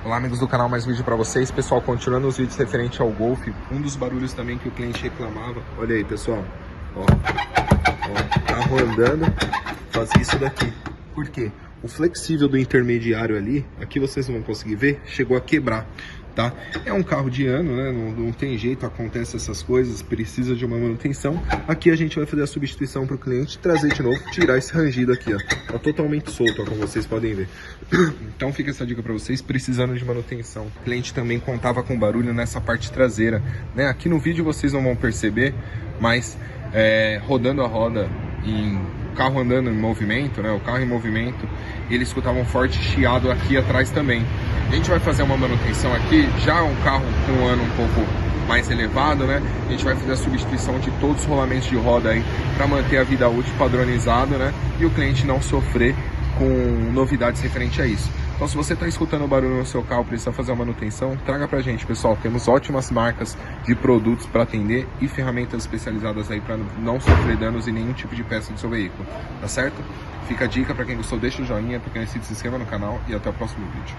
Olá, amigos do canal, mais vídeo para vocês. Pessoal, continuando os vídeos referente ao Golf, um dos barulhos também que o cliente reclamava. Olha aí, pessoal, ó, carro andando, faz isso daqui. Por quê? O flexível do intermediário ali, aqui vocês não vão conseguir ver, chegou a quebrar, tá? É um carro de ano, né? Não tem jeito, acontece essas coisas, precisa de uma manutenção. Aqui a gente vai fazer a substituição para o cliente, trazer de novo, tirar esse rangido aqui, ó. Tá totalmente solto, ó, como vocês podem ver. Então fica essa dica para vocês, precisando de manutenção. O cliente também contava com barulho nessa parte traseira, né? Aqui no vídeo vocês não vão perceber, mas rodando a roda o carro andando em movimento, né? O carro em movimento, ele escutava um forte chiado aqui atrás também. A gente vai fazer uma manutenção aqui, já um carro com um ano um pouco mais elevado, né? A gente vai fazer a substituição de todos os rolamentos de roda aí para manter a vida útil padronizado, né? E o cliente não sofrer com novidades referente a isso. Então, se você está escutando barulho no seu carro, precisa fazer uma manutenção, traga pra gente, pessoal. Temos ótimas marcas de produtos para atender e ferramentas especializadas aí para não sofrer danos em nenhum tipo de peça do seu veículo, tá certo? Fica a dica, para quem gostou, deixa o joinha, para quem não se inscreva no canal e até o próximo vídeo.